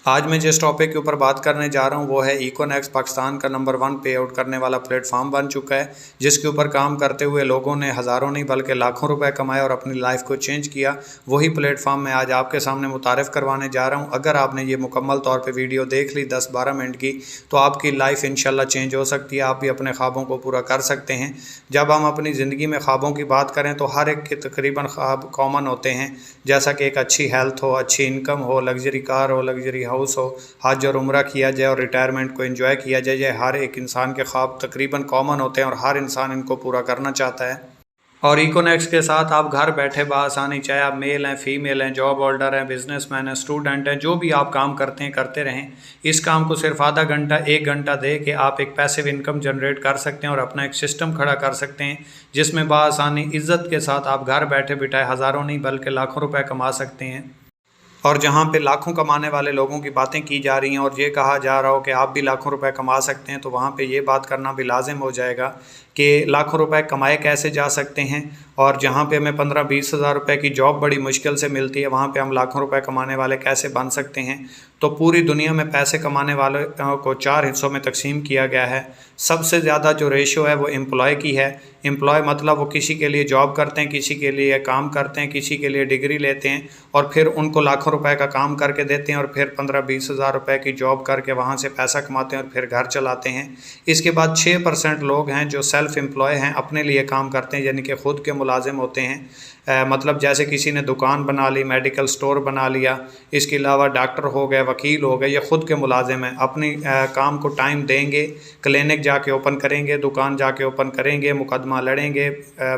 आज मैं जिस टॉपिक के ऊपर बात करने जा रहा हूँ वो है इकोनेक्स पाकिस्तान का नंबर 1 पे आउट करने वाला प्लेटफॉर्म बन चुका है, जिसके ऊपर काम करते हुए लोगों ने हज़ारों नहीं बल्कि लाखों रुपए कमाए और अपनी लाइफ को चेंज किया। वही प्लेटफॉर्म मैं आज आपके सामने मुतारिफ़ करवाने जा रहा हूँ। अगर आपने ये मुकम्मल तौर पर वीडियो देख ली 10-12 मिनट की, तो आपकी लाइफ इंशाल्लाह चेंज हो सकती है। आप भी अपने ख्वाबों को पूरा कर सकते हैं। जब हम अपनी ज़िंदगी में ख्वाबों की बात करें तो हर एक के तकरीबन ख्वाब कॉमन होते हैं, जैसा कि एक अच्छी हेल्थ हो, अच्छी इनकम हो, लग्जरी कार हो, लग्जरी हाउस हो, हज और उम्रा किया जाए और रिटायरमेंट को एंजॉय किया जाए। हर एक इंसान के ख्वाब तकरीबन कॉमन होते हैं और हर इंसान इनको पूरा करना चाहता है। और इकोनेक्स के साथ आप घर बैठे बआसानी, चाहे आप मेल हैं, फीमेल हैं, जॉब होल्डर हैं, बिजनेसमैन हैं, स्टूडेंट हैं, जो भी आप काम करते हैं करते रहें। इस काम को सिर्फ आधा घंटा 1 घंटा दे के आप एक पैसिव इनकम जनरेट कर सकते हैं और अपना एक सिस्टम खड़ा कर सकते हैं, जिसमें बआसानी इज्जत के साथ आप घर बैठे बिठाए हज़ारों नहीं बल्कि लाखों रुपए कमा सकते हैं। और जहाँ पे लाखों कमाने वाले लोगों की बातें की जा रही हैं और ये कहा जा रहा हो कि आप भी लाखों रुपए कमा सकते हैं, तो वहाँ पे ये बात करना भी लाजिम हो जाएगा कि लाखों रुपए कमाए कैसे जा सकते हैं। और जहाँ पे हमें 15-20 हज़ार रुपये की जॉब बड़ी मुश्किल से मिलती है, वहाँ पे हम लाखों रुपए कमाने वाले कैसे बन सकते हैं। तो पूरी दुनिया में पैसे कमाने वाले को 4 हिस्सों में तकसीम किया गया है। सबसे ज़्यादा जो रेशो है वो एम्प्लॉय की है। एम्प्लॉय मतलब वो किसी के लिए जॉब करते हैं, किसी के लिए काम करते हैं, किसी के लिए डिग्री लेते हैं और फिर उनको लाखों रुपए का काम करके देते हैं और फिर 15-20 हज़ार रुपये की जॉब करके वहाँ से पैसा कमाते हैं और फिर घर चलाते हैं। इसके बाद 6% लोग हैं जो सेल्फ एम्प्लॉय हैं, अपने लिए काम करते हैं, यानी कि ख़ुद के मुलाजिम होते हैं। मतलब जैसे किसी ने दुकान बना ली, मेडिकल स्टोर बना लिया, इसके अलावा डॉक्टर हो गए, वकील हो गए, ये ख़ुद के मुलाजिम हैं। अपनी काम को टाइम देंगे, क्लिनिक जाके ओपन करेंगे, दुकान जाके ओपन करेंगे, मुकदमा लड़ेंगे,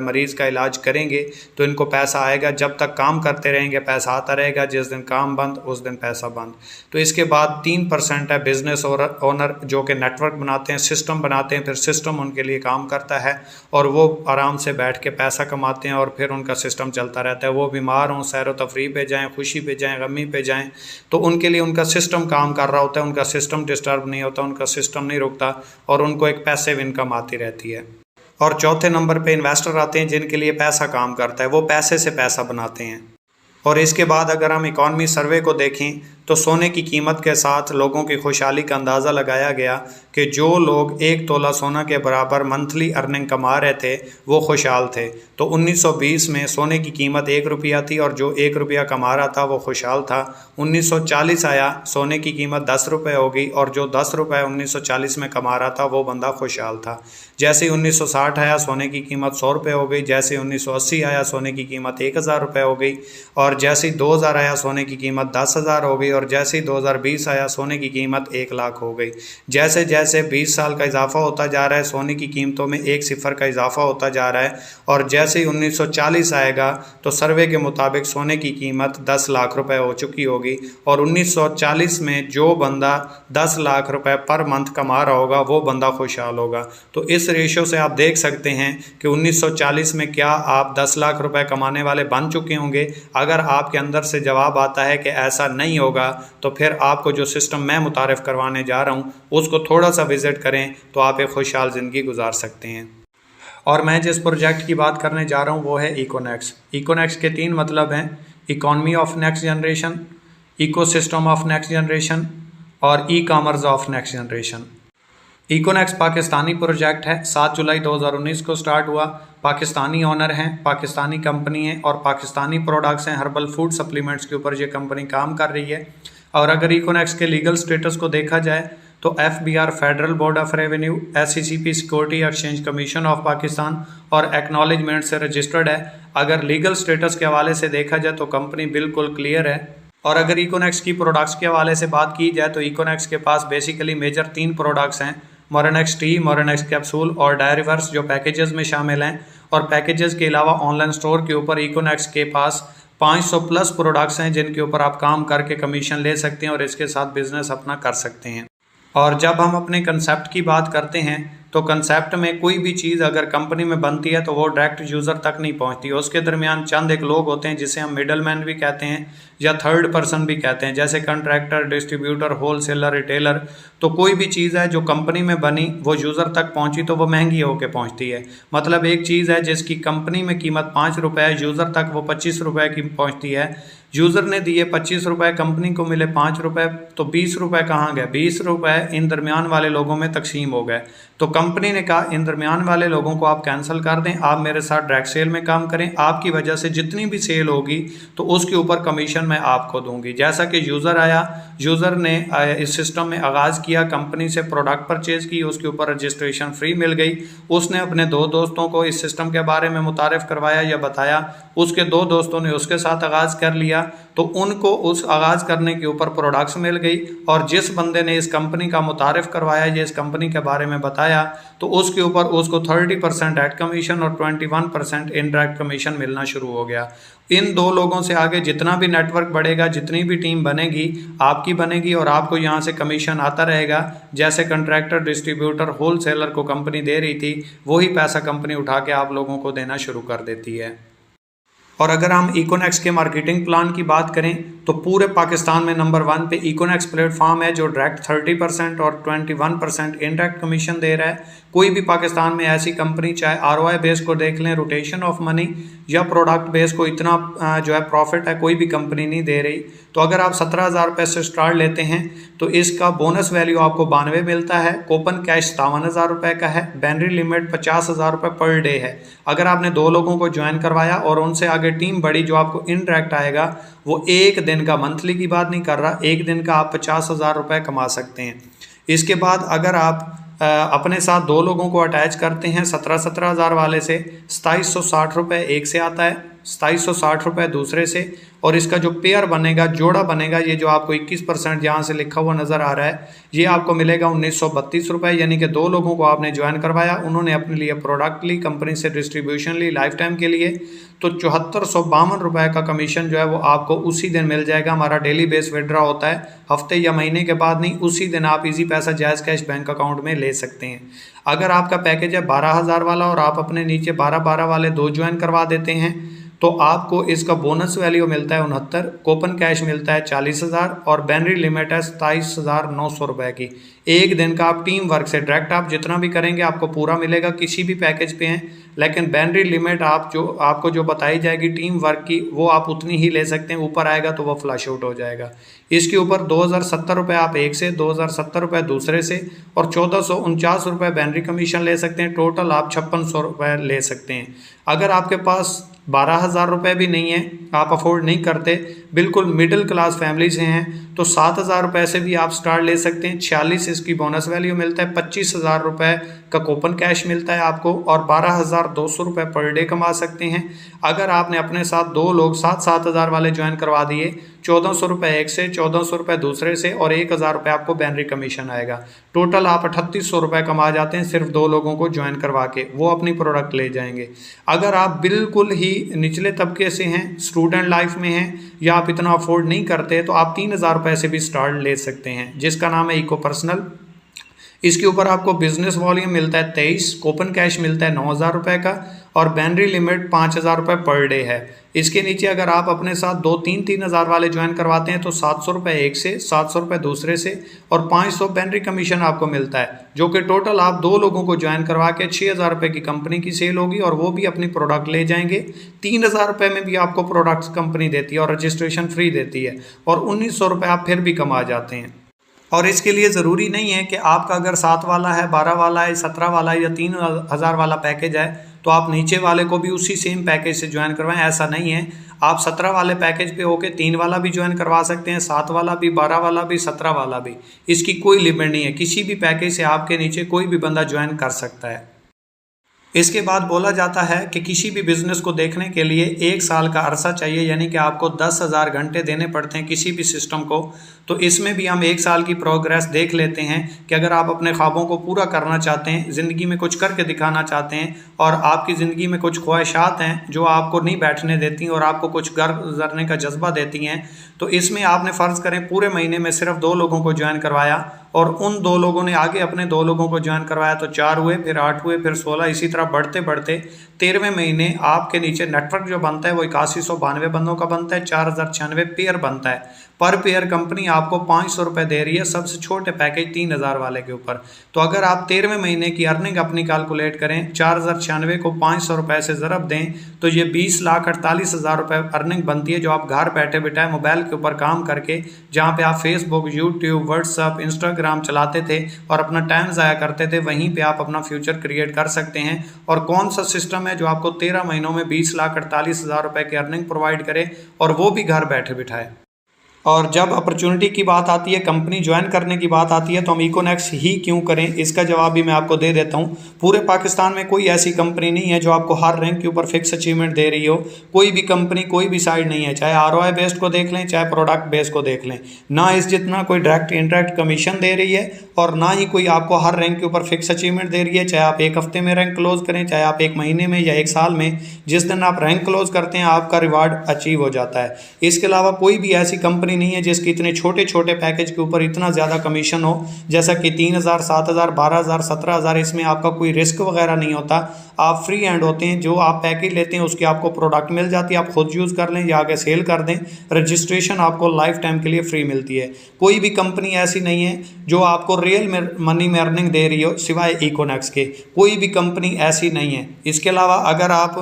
मरीज़ का इलाज करेंगे, तो इनको पैसा आएगा। जब तक काम करते रहेंगे पैसा आता रहेगा, जिस दिन काम बंद उस दिन पैसा बंद। तो इसके बाद 3% है बिज़नेस ओनर, जो कि नेटवर्क बनाते हैं, सिस्टम बनाते हैं, फिर सिस्टम उनके लिए काम करता है और वो आराम से बैठ के पैसा कमाते हैं और फिर उनका सिस्टम चलता रहता है। वो बीमार हों, सैर व तफरीह पे जाएँ, खुशी पे जाएँ, गमी पे जाएँ, तो उनके लिए उनका सिस्टम काम कर रहा होता है, उनका सिस्टम डिस्टर्ब नहीं होता, उनका सिस्टम नहीं रुकता और उनको एक पैसिव इनकम आती रहती है। और चौथे नंबर पे इन्वेस्टर आते हैं, जिनके लिए पैसा काम करता है, वो पैसे से पैसा बनाते हैं। और इसके बाद अगर हम इकॉनमी सर्वे को देखें तो सोने की कीमत के साथ लोगों की खुशहाली का अंदाज़ा लगाया गया कि जो लोग 1 तोला सोना के बराबर मंथली अर्निंग कमा रहे थे वो खुशहाल थे। तो 1920 में सोने की कीमत 1 रुपया थी और जो 1 रुपया कमा रहा था वो खुशहाल था। 1940 आया, सोने की कीमत 10 रुपये हो गई और जो 10 रुपये 1940 में कमा रहा था वो बंदा खुशहाल था। जैसे ही 1960 आया, सोने की कीमत 100 रुपये हो गई। जैसे 1980 आया, सोने की कीमत 1000 रुपये हो गई। और जैसे ही 2000 आया, सोने की कीमत 10,000 हो गई। और जैसे ही 2020 आया, सोने की कीमत 1 लाख हो गई। जैसे जैसे 20 साल का इजाफा होता जा रहा है, सोने की कीमतों में 1 सिफर का इजाफा होता जा रहा है। और जैसे ही 1940 आएगा तो सर्वे के मुताबिक सोने की कीमत 10 लाख रुपए हो चुकी होगी। और 1940 में जो बंदा 10 लाख रुपए पर मंथ कमा रहा होगा वो बंदा खुशहाल होगा। तो इस रेशो से आप देख सकते हैं कि 1940 में क्या आप 10 लाख रुपए कमाने वाले बन चुके होंगे। अगर आपके अंदर से जवाब आता है कि ऐसा नहीं होगा, तो फिर आपको जो सिस्टम मैं मुतारिफ़ करवाने जा रहा हूँ उसको थोड़ा सा विज़िट करें तो आप एक खुशहाल ज़िंदगी गुजार सकते हैं। और मैं जिस प्रोजेक्ट की बात करने जा रहा हूँ वो है इकोनेक्स। इकोनेक्स के 3 मतलब हैं: economy of next generation, ecosystem of next generation और e commerce of next generation. Econex Pakistani project है। 7 जुलाई 2019 को स्टार्ट हुआ। पाकिस्तानी ओनर हैं, पाकिस्तानी कंपनी है और पाकिस्तानी प्रोडक्ट्स हैं। हर्बल फूड सप्लीमेंट्स के ऊपर ये कंपनी काम कर रही है। और अगर इकोनेक्स के लीगल स्टेटस को देखा जाए तो FBR federal board of revenue, SECP security exchange commission of Pakistan और एक्नॉलेजमेंट से रजिस्टर्ड है। अगर लीगल स्टेटस के हवाले से देखा जाए तो कंपनी बिल्कुल क्लियर है। और अगर इकोनेक्स की प्रोडक्ट्स के हवाले से बात की जाए तो इकोनेक्स के पास बेसिकली मेजर 3 प्रोडक्ट्स हैं: मोरेनेक्स टी, मोरेनेक्स कैप्सूल और डायरीवर्स, जो पैकेजेस में शामिल हैं। और पैकेजेस के अलावा ऑनलाइन स्टोर के ऊपर इकोनेक्स के पास 500 प्लस प्रोडक्ट्स हैं जिनके ऊपर आप काम करके कमीशन ले सकते हैं और इसके साथ बिजनेस अपना कर सकते हैं। और जब हम अपने कंसेप्ट की बात करते हैं तो कंसेप्ट में कोई भी चीज़ अगर कंपनी में बनती है तो वो डायरेक्ट यूज़र तक नहीं पहुंचती। उसके दरमियान चंद एक लोग होते हैं जिसे हम मिडल मैन भी कहते हैं या थर्ड पर्सन भी कहते हैं, जैसे कंट्रैक्टर, डिस्ट्रीब्यूटर, होलसेलर, रिटेलर। तो कोई भी चीज़ है जो कंपनी में बनी वो यूज़र तक पहुंची तो वो महंगी होकर पहुंचती है। मतलब एक चीज़ है जिसकी कंपनी में कीमत 5 रुपये है, यूज़र तक वो 25 रुपये की पहुँचती है। यूज़र ने दिए 25 रुपये, कंपनी को मिले 5 रुपये, तो 20 रुपये कहाँ गए? 20 रुपये इन दरमियान वाले लोगों में तकसीम हो गए। तो कंपनी ने कहा इन दरमियान वाले लोगों को आप कैंसिल कर दें, आप मेरे साथ डायरेक्ट सेल में काम करें, आपकी वजह से जितनी भी सेल होगी तो उसके ऊपर कमीशन मैं आपको दूंगी। जैसा कि यूज़र आया, यूज़र ने इस सिस्टम में आगाज़ किया, कंपनी से प्रोडक्ट परचेज़ की, उसके ऊपर रजिस्ट्रेशन फ्री मिल गई। उसने अपने 2 दोस्तों को इस सिस्टम के बारे में मुतारिफ़ करवाया या बताया, उसके 2 दोस्तों ने उसके साथ आगाज़ कर लिया, तो उनको उस आगाज़ करने के ऊपर प्रोडक्ट्स मिल गई। और जिस बंदे ने इस कंपनी का मुतारिफ़ करवाया या इस कंपनी के बारे में बताया, तो उसके ऊपर उसको 30% एड कमीशन और 21% इनडायरेक्ट कमीशन मिलना शुरू हो गया। इन 2 लोगों से आगे जितना भी नेटवर्क बढ़ेगा, जितनी भी टीम बनेगी, आपकी बनेगी और आपको यहाँ से कमीशन आता रहेगा। जैसे कंट्रैक्टर, डिस्ट्रीब्यूटर, होलसेलर को कंपनी दे रही थी, वही पैसा कंपनी उठा के आप लोगों को देना शुरू कर देती है। और अगर हम इकोनेक्स के मार्केटिंग प्लान की बात करें तो पूरे पाकिस्तान में नंबर 1 पे इकोनेक्स प्लेटफॉर्म है, जो डायरेक्ट 30% और 21% इनडायरेक्ट कमीशन दे रहा है। कोई भी पाकिस्तान में ऐसी कंपनी, चाहे ROI बेस को देख लें, रोटेशन ऑफ मनी या प्रोडक्ट बेस को, इतना जो है प्रॉफिट है, कोई भी कंपनी नहीं दे रही। तो अगर आप 17,000 रुपये से स्टार्ट लेते हैं तो इसका बोनस वैल्यू आपको 92 मिलता है। कूपन कैश 57,000 रुपये का है। बैनरी लिमिट 50,000 रुपये पर डे है। अगर आपने 2 लोगों को ज्वाइन करवाया और उनसे आगे टीम बढ़ी, जो आपको इनडायरेक्ट आएगा वो एक दिन का, मंथली की बात नहीं कर रहा, एक दिन का आप 50,000 रुपये कमा सकते हैं। इसके बाद अगर आप अपने साथ 2 लोगों को अटैच करते हैं 17,000 वाले से, 2760 रुपये एक से आता है, 2760 रुपये दूसरे से, और इसका जो पेयर बनेगा, जोड़ा बनेगा, ये जो आपको 21% यहाँ से लिखा हुआ नज़र आ रहा है, ये आपको मिलेगा 1932 रुपये। यानी कि 2 लोगों को आपने ज्वाइन करवाया, उन्होंने अपने लिए प्रोडक्ट ली, कंपनी से डिस्ट्रीब्यूशन ली लाइफ टाइम के लिए, तो 7452 रुपये का कमीशन जो है वो आपको उसी दिन मिल जाएगा। हमारा डेली बेस विड्रॉ होता है, हफ्ते या महीने के बाद नहीं, उसी दिन आप इजी पैसा जायज़ कैश बैंक अकाउंट में ले सकते हैं। अगर आपका पैकेज है 12,000 वाला और आप अपने नीचे 12 वाले 2 ज्वाइन करवा देते हैं, तो आपको इसका बोनस वैल्यू मिलता है 69, कूपन कैश मिलता है 40,000 और बैनरी लिमिट है 27,900 रुपये की। एक दिन का आप टीम वर्क से डायरेक्ट आप जितना भी करेंगे आपको पूरा मिलेगा, किसी भी पैकेज पे हैं, लेकिन बैनरी लिमिट आपको जो बताई जाएगी टीम वर्क की, वो आप उतनी ही ले सकते हैं। ऊपर आएगा तो वो फ्लश आउट हो जाएगा। इसके ऊपर 2,070 रुपये आप एक से, 2,070 रुपये दूसरे से और 1,449 रुपये बैनरी कमीशन ले सकते हैं। टोटल आप 5600 रुपये ले सकते हैं। अगर आपके पास 12,000 रुपये भी नहीं है, आप अफोर्ड नहीं करते, बिल्कुल मिडिल क्लास फैमिली से हैं, तो 7,000 रुपये से भी आप स्टार्ट ले सकते हैं। 46 इसकी बोनस वैल्यू मिलता है, 25,000 रुपये का कूपन कैश मिलता है आपको और 12,200 रुपये पर डे कमा सकते हैं। अगर आपने अपने साथ 2 लोग 7,000 वाले ज्वाइन करवा दिए, 1,400 रुपये एक से, 1,400 रुपये दूसरे से और 1,000 रुपये आपको बैनरी कमीशन आएगा। टोटल आप 3,800 रुपये कमा जाते हैं सिर्फ 2 लोगों को ज्वाइन करवा के, वो अपनी प्रोडक्ट ले जाएंगे। अगर आप बिल्कुल ही निचले तबके से हैं, स्टूडेंट लाइफ में हैं या आप इतना अफोर्ड नहीं करते, तो आप 3,000 रुपये से भी स्टार्ट ले सकते हैं, जिसका नाम है इको पर्सनल। इसके ऊपर आपको बिजनेस वॉल्यूम मिलता है 23, कूपन कैश मिलता है 9,000 रुपये का और बैनरी लिमिट 5,000 रुपये पर डे है। इसके नीचे अगर आप अपने साथ 2-3,000 वाले ज्वाइन करवाते हैं तो 700 रुपये एक से, 700 रुपये दूसरे से और 500 बैनरी कमीशन आपको मिलता है, जो कि टोटल आप 2 लोगों को ज्वाइन करवा के 6,000 रुपये की कंपनी की सेल होगी और वो भी अपनी प्रोडक्ट ले जाएंगे। 3,000 रुपये में भी आपको प्रोडक्ट्स कंपनी देती है और रजिस्ट्रेशन फ्री देती है और 1,900 रुपये आप फिर भी कमा जाते हैं। और इसके लिए ज़रूरी नहीं है कि आपका अगर 7 वाला है, 12 वाला है, 17 वाला है या 3,000 वाला पैकेज है तो आप नीचे वाले को भी उसी सेम पैकेज से ज्वाइन करवाएं, ऐसा नहीं है। आप 17 वाले पैकेज पे होके 3 वाला भी ज्वाइन करवा सकते हैं, 7 वाला भी, 12 वाला भी, 17 वाला भी। इसकी कोई लिमिट नहीं है, किसी भी पैकेज से आपके नीचे कोई भी बंदा ज्वाइन कर सकता है। इसके बाद बोला जाता है कि किसी भी बिज़नेस को देखने के लिए 1 साल का अरसा चाहिए, यानी कि आपको 10,000 घंटे देने पड़ते हैं किसी भी सिस्टम को। तो इसमें भी हम 1 साल की प्रोग्रेस देख लेते हैं कि अगर आप अपने ख्वाबों को पूरा करना चाहते हैं, ज़िंदगी में कुछ करके दिखाना चाहते हैं और आपकी ज़िंदगी में कुछ ख्वाहिशात हैं जो आपको नहीं बैठने देती और आपको कुछ घर गुजरने का जज्बा देती हैं, तो इसमें आपने फ़र्ज़ करें पूरे महीने में सिर्फ 2 लोगों को ज्वाइन करवाया और उन 2 लोगों ने आगे अपने 2 लोगों को ज्वाइन करवाया तो 4 हुए, फिर 8 हुए, फिर 16, इसी तरह बढ़ते बढ़ते 13वें महीने आपके नीचे नेटवर्क जो बनता है वो 8192 बंदों का बनता है, 4,096 पेयर बनता है। पर पेयर कंपनी आपको 500 रुपये दे रही है सबसे छोटे पैकेज 3000 वाले के ऊपर। तो अगर आप 13वें महीने की अर्निंग अपनी कैलकुलेट करें, 4096 को 500 रुपये से ज़रब दें तो ये 20,48,000 रुपये अर्निंग बनती है, जो आप घर बैठे बैठे मोबाइल के ऊपर काम करके, जहाँ पे आप फेसबुक, यूट्यूब, व्हाट्सअप, इंस्टाग्राम चलाते थे और अपना टाइम ज़ाया करते थे, वहीं पे आप अपना फ्यूचर क्रिएट कर सकते हैं। और कौन सा सिस्टम है जो आपको 13 महीनों में 20,48,000 रुपये की अर्निंग प्रोवाइड करे, और वो भी घर बैठे बिठाए। और जब अपॉर्चुनिटी की बात आती है, कंपनी ज्वाइन करने की बात आती है, तो हम इकोनेक्स ही क्यों करें, इसका जवाब भी मैं आपको दे देता हूं। पूरे पाकिस्तान में कोई ऐसी कंपनी नहीं है जो आपको हर रैंक के ऊपर फिक्स अचीवमेंट दे रही हो। कोई भी कंपनी, कोई भी साइड नहीं है, चाहे ROI बेस्ड को देख लें, चाहे प्रोडक्ट बेस्ड को देख लें, ना इस जितना कोई डायरेक्ट इंडायरेक्ट कमीशन दे रही है, और ना ही कोई आपको हर रैंक के ऊपर फिक्स अचीवमेंट दे रही है। चाहे आप एक हफ्ते में रैंक क्लोज करें, चाहे आप एक महीने में या एक साल में, जिस दिन आप रैंक क्लोज करते हैं आपका रिवार्ड अचीव हो जाता है। इसके अलावा कोई भी ऐसी कंपनी नहीं है जिसकी इतने छोटे छोटे पैकेज के ऊपर इतना ज़्यादा कमीशन हो, जैसा कि 3000, 7000, 12000, 17000। इसमें आपका कोई रिस्क वगैरह नहीं होता, आप फ्री हैंड होते हैं। जो आप पैकेज लेते हैं उसकी आपको प्रोडक्ट मिल जाती है, आप खुद यूज़ कर लें या आगे सेल कर दें। रजिस्ट्रेशन आपको लाइफ टाइम के लिए फ्री मिलती है। कोई भी कंपनी ऐसी नहीं है जो आपको रियल मनी में अर्निंग दे रही हो सिवाय इकोनेक्स के, कोई भी कंपनी ऐसी नहीं है। इसके अलावा अगर आप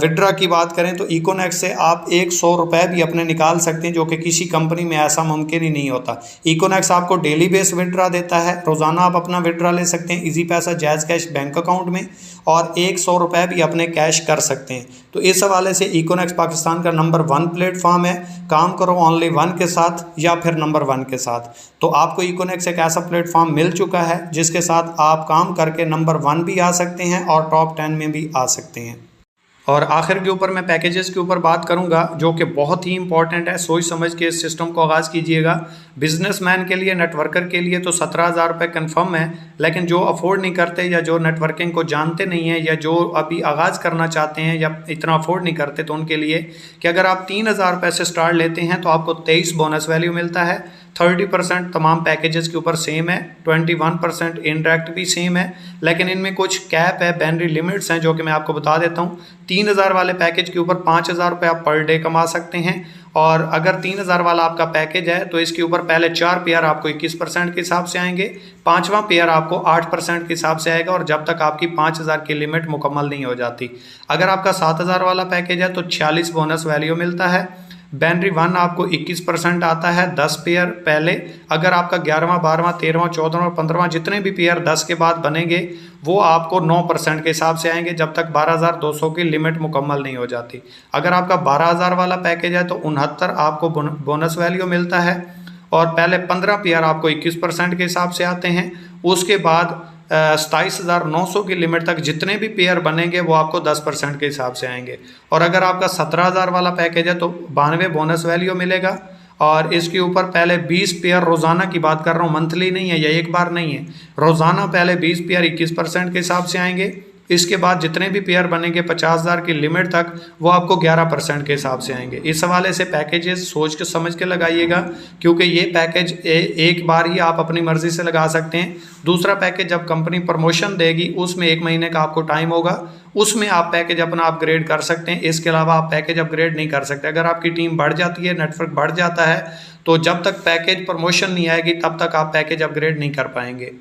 विड्रा की बात करें तो इकोनेक्स से आप 100 रुपये भी अपने निकाल सकते हैं, जो कि किसी कंपनी में ऐसा मुमकिन ही नहीं होता। इकोनेक्स आपको डेली बेस विड्रा देता है, रोज़ाना आप अपना विड्रा ले सकते हैं इजी पैसा जैज़ कैश बैंक अकाउंट में, और 100 रुपये भी अपने कैश कर सकते हैं। तो इस हवाले से इकोनेक्स पाकिस्तान का नंबर 1 प्लेटफॉर्म है। काम करो ओनली 1 के साथ या फिर नंबर 1 के साथ। तो आपको इकोनेक्स एक ऐसा प्लेटफॉर्म मिल चुका है जिसके साथ आप काम करके नंबर 1 भी आ सकते हैं और टॉप 10 में भी आ सकते हैं। और आखिर के ऊपर मैं पैकेजेस के ऊपर बात करूंगा, जो कि बहुत ही इंपॉर्टेंट है। सोच समझ के इस सिस्टम को आगाज़ कीजिएगा। बिजनेसमैन के लिए, नेटवर्कर के लिए तो 17,000 रुपये कन्फर्म है, लेकिन जो अफोर्ड नहीं करते या जो नेटवर्किंग को जानते नहीं हैं या जो अभी आगाज़ करना चाहते हैं या इतना अफोर्ड नहीं करते, तो उनके लिए कि अगर आप 3,000 रुपये से स्टार्ट लेते हैं तो आपको 23 बोनस वैल्यू मिलता है। 30% तमाम पैकेजेस के ऊपर सेम है, 21% इनडायरेक्ट भी सेम है, लेकिन इनमें कुछ कैप है, बाइनरी लिमिट्स हैं, जो कि मैं आपको बता देता हूँ। 3,000 वाले पैकेज के ऊपर 5,000 रुपये आप पर डे कमा सकते हैं, और अगर 3,000 वाला आपका पैकेज है तो इसके ऊपर पहले 4 पेयर आपको 21% के हिसाब से आएंगे, 5वां पेयर आपको 8% के हिसाब से आएगा, और जब तक आपकी 5,000 की लिमिट मुकम्मल नहीं हो जाती। अगर आपका 7,000 वाला पैकेज है तो 46 बोनस वैल्यू मिलता है। बाइनरी 1 आपको 21% आता है, 10 पेयर पहले। अगर आपका 11वां, 12वां, 13वां, 14वां, 15वां जितने भी पेयर 10 के बाद बनेंगे वो आपको 9% के हिसाब से आएंगे, जब तक 12,200 की लिमिट मुकम्मल नहीं हो जाती। अगर आपका 12,000 वाला पैकेज है तो 69 आपको बोनस वैल्यू मिलता है, और पहले 15 पेयर आपको 21% के हिसाब से आते हैं। उसके बाद 27,900 की लिमिट तक जितने भी पेयर बनेंगे वो आपको 10% के हिसाब से आएंगे। और अगर आपका 17,000 वाला पैकेज है तो 92 बोनस वैल्यू मिलेगा, और इसके ऊपर पहले 20 पेयर रोज़ाना की बात कर रहा हूँ, मंथली नहीं है या एक बार नहीं है, रोज़ाना पहले 20 पेयर 21% के हिसाब से आएंगे। इसके बाद जितने भी पेयर बनेंगे 50,000 की लिमिट तक वो आपको 11% के हिसाब से आएंगे। इस हवाले से पैकेजेस सोच के समझ के लगाइएगा, क्योंकि ये पैकेज एक बार ही आप अपनी मर्ज़ी से लगा सकते हैं। दूसरा पैकेज जब कंपनी प्रमोशन देगी उसमें 1 महीने का आपको टाइम होगा, उसमें आप पैकेज अपना अपग्रेड कर सकते हैं। इसके अलावा आप पैकेज अपग्रेड नहीं कर सकते। अगर आपकी टीम बढ़ जाती है, नेटवर्क बढ़ जाता है, तो जब तक पैकेज प्रमोशन नहीं आएगी तब तक आप पैकेज अपग्रेड नहीं कर पाएंगे।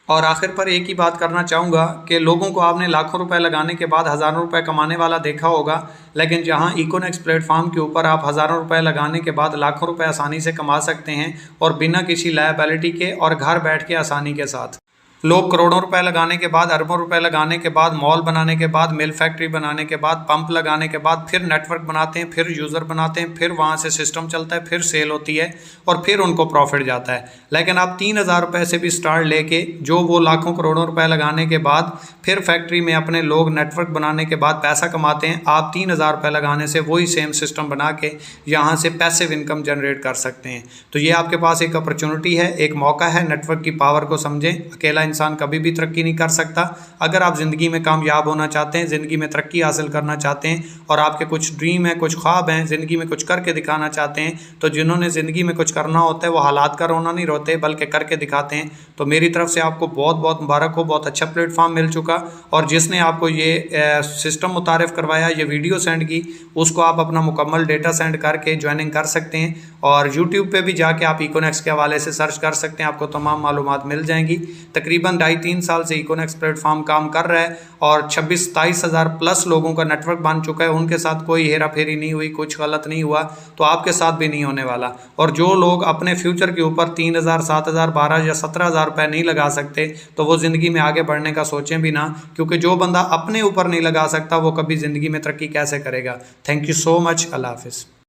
और आखिर पर एक ही बात करना चाहूँगा कि लोगों को आपने लाखों रुपए लगाने के बाद हज़ारों रुपए कमाने वाला देखा होगा, लेकिन जहां इकोनेक्स प्लेटफॉर्म के ऊपर आप हज़ारों रुपए लगाने के बाद लाखों रुपए आसानी से कमा सकते हैं, और बिना किसी लायबिलिटी के और घर बैठ के आसानी के साथ। लोग करोड़ों रुपए लगाने के बाद, अरबों रुपए लगाने के बाद, मॉल बनाने के बाद, मिल फैक्ट्री बनाने के बाद, पंप लगाने के बाद, फिर नेटवर्क बनाते हैं, फिर यूज़र बनाते हैं, फिर वहाँ से सिस्टम चलता है, फिर सेल होती है और फिर उनको प्रॉफिट जाता है। लेकिन आप 3,000 रुपये से भी स्टार्ट लेके जो वो लाखों करोड़ों रुपए लगाने के बाद फिर फैक्ट्री में अपने लोग नेटवर्क बनाने के बाद पैसा कमाते हैं, आप 3,000 रुपये लगाने से वही सेम सिस्टम बना के यहाँ से पैसिव इनकम जनरेट कर सकते हैं। तो ये आपके पास एक अपॉर्चुनिटी है, एक मौका है। नेटवर्क की पावर को समझें। अकेला इंसान कभी भी तरक्की नहीं कर सकता। अगर आप ज़िंदगी में कामयाब होना चाहते हैं, ज़िंदगी में तरक्की हासिल करना चाहते हैं और आपके कुछ ड्रीम हैं, कुछ ख्वाब हैं, ज़िंदगी में कुछ करके दिखाना चाहते हैं, तो जिन्होंने ज़िंदगी में कुछ करना होता है वो हालात का रोना नहीं रोते बल्कि करके दिखाते हैं। तो मेरी तरफ से आपको बहुत बहुत मुबारक हो, बहुत अच्छा प्लेटफॉर्म मिल चुका। और जिसने आपको ये सिस्टम मुतारिफ़ करवाया, ये वीडियो सेंड की, उसको आप अपना मुकम्मल डेटा सेंड करके ज्वाइनिंग कर सकते हैं। और यूट्यूब पे भी जाके आप इकोनेक्स के हवाले से सर्च कर सकते हैं, आपको तमाम मालूमात मिल जाएंगी। तकरीबन 2.5-3 साल से इकोनेक्स प्लेटफॉर्म काम कर रहा है और 26-27 हज़ार प्लस लोगों का नेटवर्क बन चुका है। उनके साथ कोई हेरा फेरी नहीं हुई, कुछ गलत नहीं हुआ, तो आपके साथ भी नहीं होने वाला। और जो लोग अपने फ्यूचर के ऊपर 3,000, 7,000, 12 या 17,000 रुपये नहीं लगा सकते, तो वो ज़िंदगी में आगे बढ़ने का सोचें भी ना, क्योंकि जो बंदा अपने ऊपर नहीं लगा सकता वो कभी ज़िंदगी में तरक्की कैसे करेगा। Thank you so much. अल्लाह हाफिज़।